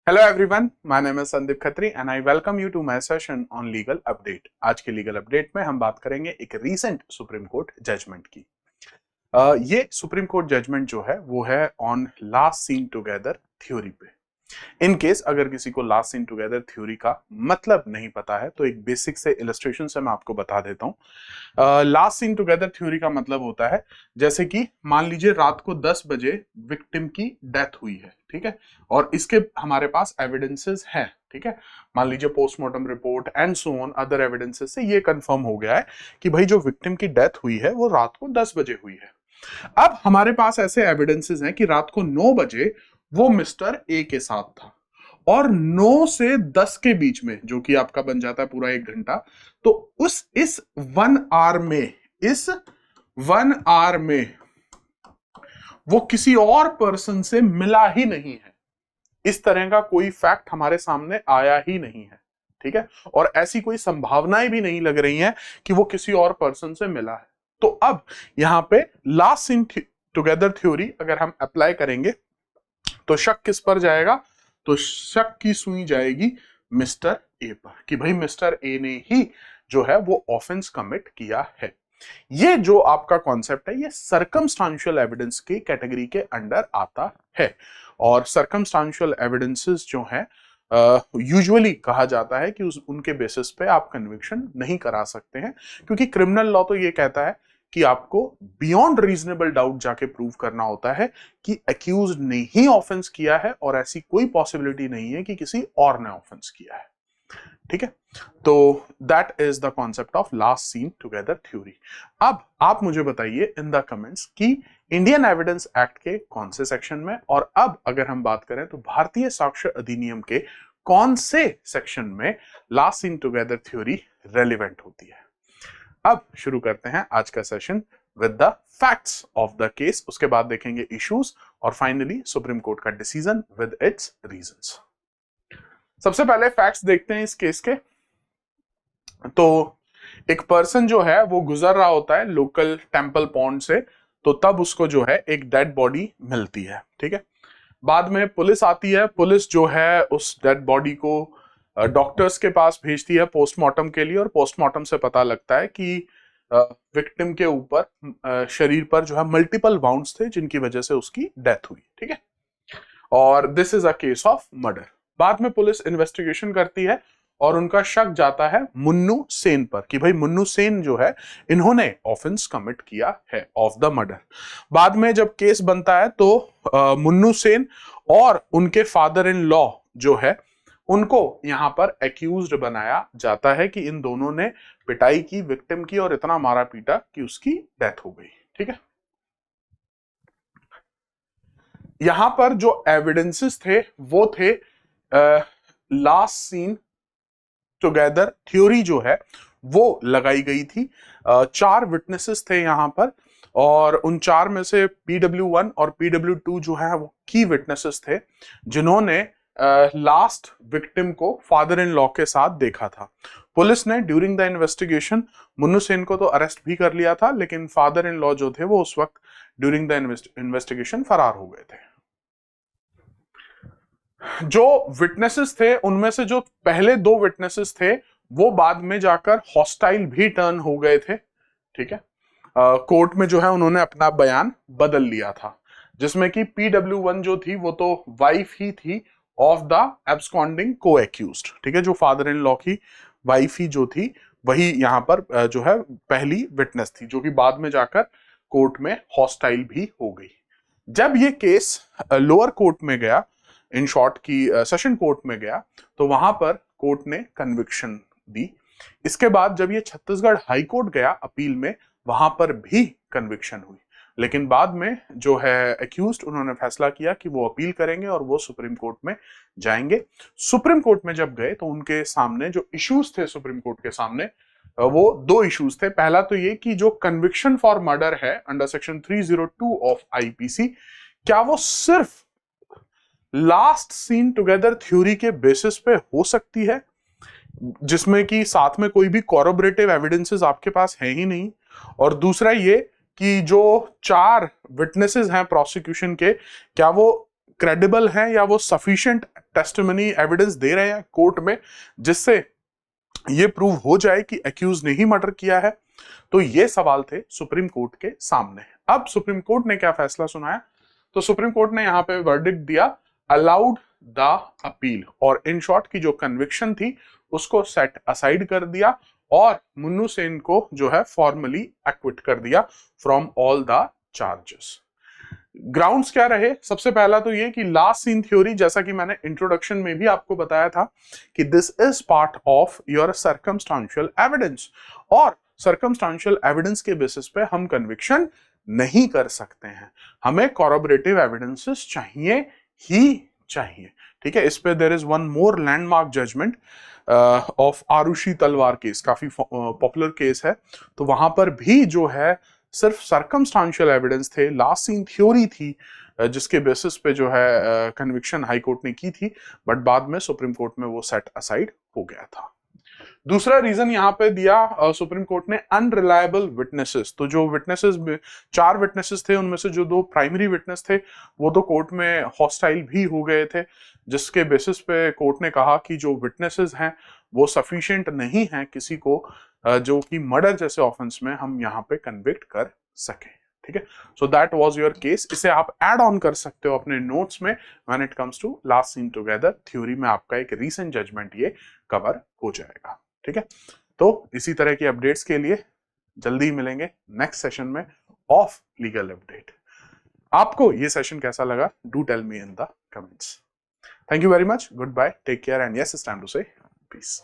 Hello everyone, my name is Sandeep Khatri and I welcome you to my session on legal update. आज के legal update में हम बात करेंगे एक रीसेंट सुप्रीम कोर्ट जजमेंट की। ये सुप्रीम कोर्ट जजमेंट जो है वो है on last scene together theory पे। इन केस अगर किसी को लास्ट सीन टुगेदर थ्योरी का मतलब नहीं पता है तो एक बेसिक से इलस्ट्रेशन से मैं आपको बता देता हूं। लास्ट सीन टुगेदर थ्योरी का मतलब होता है जैसे कि मान लीजिए रात को 10 बजे विक्टिम की डेथ हुई है, ठीक है, और इसके हमारे पास एविडेंसेस हैं, ठीक है। मान लीजिए postmortem report and so on other evidences से ये कंफर्म हो गया है कि भाई जो विक्टिम की डेथ हुई है वो रात को 10 बजे हुई है। अब हमारे पास ऐसे एविडेंसेस हैं कि रात को 9 बजे वो मिस्टर ए के साथ था और 9 से 10 के बीच में, जो कि आपका बन जाता है पूरा 1 घंटा, तो इस 1 आवर में, इस 1 आवर में वो किसी और पर्सन से मिला ही नहीं है। इस तरह का कोई फैक्ट हमारे सामने आया ही नहीं है, ठीक है, और ऐसी कोई संभावनाएं भी नहीं लग रही हैं कि वो किसी और पर्सन से मिला है। तो अब यहां पे लास्ट सीन टुगेदर थ्योरी अगर हम अप्लाई करेंगे तो शक किस पर जाएगा? तो शक की सुई जाएगी मिस्टर ए पर कि भाई मिस्टर ए ने ही जो है वो ऑफेंस कमिट किया है। ये जो आपका कॉन्सेप्ट है ये सर्कमस्टांशियल एविडेंस की कैटेगरी के अंडर आता है। और सर्कमस्टांशियल एविडेंसेस जो है यूजुअली कहा जाता है कि उनके बेसिस पे आप कन्विक्शन नहीं करा सकते हैं, क्योंकि क्रिमिनल लॉ तो ये कहता है कि आपको बियॉन्ड रीजनेबल डाउट जाके प्रूव करना होता है कि अक्यूज ने ही ऑफेंस किया है और ऐसी कोई पॉसिबिलिटी नहीं है कि किसी और ने ऑफेंस किया है, ठीक है। तो that is the concept of last scene together theory. अब आप मुझे बताइए इन द कमेंट्स कि इंडियन एविडेंस एक्ट के कौन से सेक्शन में, और अब अगर हम बात करें तो भारतीय साक्ष्य अधिनियम के कौन से सेक्शन में last scene together theory relevant होती है। अब शुरू करते हैं आज का session with the facts of the case, उसके बाद देखेंगे इश्यूज और फाइनली सुप्रीम कोर्ट का डिसीजन विद इट्स रीजंस। सबसे पहले फैक्ट्स देखते हैं इस केस के। तो एक पर्सन जो है वो गुजर रहा होता है लोकल टेंपल पॉन्ड से, तो तब उसको जो है एक डेड बॉडी मिलती है, ठीक है। बाद में पुलिस आती है, पुलिस जो है उस डेड बॉडी को डॉक्टर्स के पास भेजती है पोस्टमार्टम के लिए, और पोस्टमार्टम से पता लगता है कि विक्टिम के ऊपर शरीर पर जो है मल्टीपल वाउंड्स थे जिनकी वजह से उसकी डेथ हुई, ठीक है, और this is a case of murder. बाद में पुलिस इन्वेस्टिगेशन करती है और उनका शक जाता है मुन्नू सेन पर कि भाई मुन्नू सेन जो है इन्होंने ऑफेंस कमिट किया है ऑफ द मर्डर। बाद में जब केस बनता है तो मुन्नू सेन और उनके फादर इन लॉ जो है उनको यहां पर एक्यूज्ड बनाया जाता है कि इन दोनों ने पिटाई की विक्टिम की और इतना मारा पीटा कि उसकी डेथ हो गई, ठीक है। यहां पर जो एविडेंसेस थे वो थे लास्ट सीन टुगेदर थ्योरी जो है वो लगाई गई थी। 4 विटनेसेस थे यहां पर, और उन 4 में से PW1 और PW2 जो है वो की विटनेसेस थे जिन्होंने लास्ट विक्टिम को फादर इन लॉ के साथ देखा था। पुलिस ने during the investigation Munnu Sen को तो अरेस्ट भी कर लिया था, लेकिन फादर इन लॉ जो थे वो उस वक्त ड्यूरिंग द इन्वेस्टिगेशन फरार हो गए थे। जो विटनेसेस थे उनमें से जो पहले 2 विटनेसेस थे वो बाद में जाकर हॉस्टाइल भी टर्न हो गए थे, ठीक है। कोर्ट में जो है उन्होंने अपना बयान बदल लिया था, जिसमें कि PW1 जो थी वो तो वाइफ ही थी ऑफ द एब्सकॉन्डिंग को एक्यूज्ड, ठीक है। जो फादर इन लॉ की वाइफ ही जो थी वही यहां पर जो है पहली विटनेस थी, जो कि बाद में जाकर कोर्ट में हॉस्टाइल भी हो गई। जब ये केस लोअर कोर्ट में गया, इन शॉर्ट की सेशन कोर्ट में गया, तो वहां पर कोर्ट ने कन्विक्शन दी। इसके बाद जब ये छत्तीसगढ़ हाई कोर्ट गया अपील में, वहां पर भी कन्विक्शन हुई, लेकिन बाद में जो है एक्यूज्ड उन्होंने फैसला किया कि वो अपील करेंगे और वो सुप्रीम कोर्ट में जाएंगे। सुप्रीम कोर्ट में जब गए तो उनके सामने जो इश्यूज थे सुप्रीम कोर्ट के सामने वो 2 इश्यूज थे। पहला तो ये कि जो कन्विक्शन फॉर मर्डर है अंडर सेक्शन 302 ऑफ IPC, क्या वो सिर्फ लास्ट सीन टुगेदर थ्योरी के बेसिस पे हो सकती है, जिसमें कि साथ में कोई भी कॉरोबरेटिव एविडेंसेस आपके पास है ही नहीं। और दूसरा ये कि जो 4 विटनेसेस हैं प्रोसिक्यूशन के, क्या वो क्रेडिबल हैं या वो सफिशिएंट टेस्टिमनी एविडेंस दे रहे हैं कोर्ट में जिससे ये प्रूव हो जाए कि एक्यूज ने ही मर्डर किया है। तो ये सवाल थे सुप्रीम कोर्ट के सामने। अब सुप्रीम कोर्ट ने क्या फैसला सुनाया, तो सुप्रीम कोर्ट ने यहाँ पे वर्डिक्ट दिया अलाउड द अपील, और इन शॉर्ट की जो कन्विक्शन थी उसको सेट असाइड कर दिया और मुन्नू सेन को जो है फॉर्मली एक्विट कर दिया from all the charges. Grounds क्या रहे, सबसे पहला तो ये कि लास्ट सीन थ्योरी, जैसा कि मैंने इंट्रोडक्शन में भी आपको बताया था कि this is part of your circumstantial evidence, और सर्कमस्टांशियल एविडेंस के बेसिस पे हम कन्विक्शन नहीं कर सकते हैं, हमें कॉरबोरेटिव एविडेंसेस चाहिए ही चाहिए। ठीक है, इस पे there is one more landmark judgment of Aarushi Talwar case, काफी पॉपुलर केस है, तो वहां पर भी जो है सिर्फ सर्कमस्टांशियल एविडेंस थे, लास्ट सीन थ्योरी थी जिसके बेसिस पे जो है कन्विक्शन हाई कोर्ट ने की थी, बट बाद में सुप्रीम कोर्ट में वो सेट असाइड हो गया था। दूसरा रीजन यहाँ पे दिया सुप्रीम कोर्ट ने अनरिलायबल विटनेसेस। तो जो विटनेसेस, 4 विटनेसेस थे, उनमें से जो 2 प्राइमरी विटनेस थे वो तो कोर्ट में हॉस्टाइल भी हो गए थे, जिसके बेसिस पे कोर्ट ने कहा कि जो विटनेसेस हैं वो सफिशिएंट नहीं है किसी को जो कि मर्डर जैसे ऑफेंस में हम यहाँ पे कन्विक्ट कर सके। ठीक है, so that was your case. इसे आप ऐड ऑन कर सकते हो अपने नोट्स में when it comes to last scene together theory में, आपका एक रीसेंट जजमेंट ये कवर हो जाएगा। ठीक है, तो इसी तरह की अपडेट्स के लिए जल्दी मिलेंगे नेक्स्ट सेशन में ऑफ लीगल अपडेट। आपको ये सेशन कैसा लगा, do tell me in the comments. Thank you very much, good bye, take care, and yes, it's time to say piece.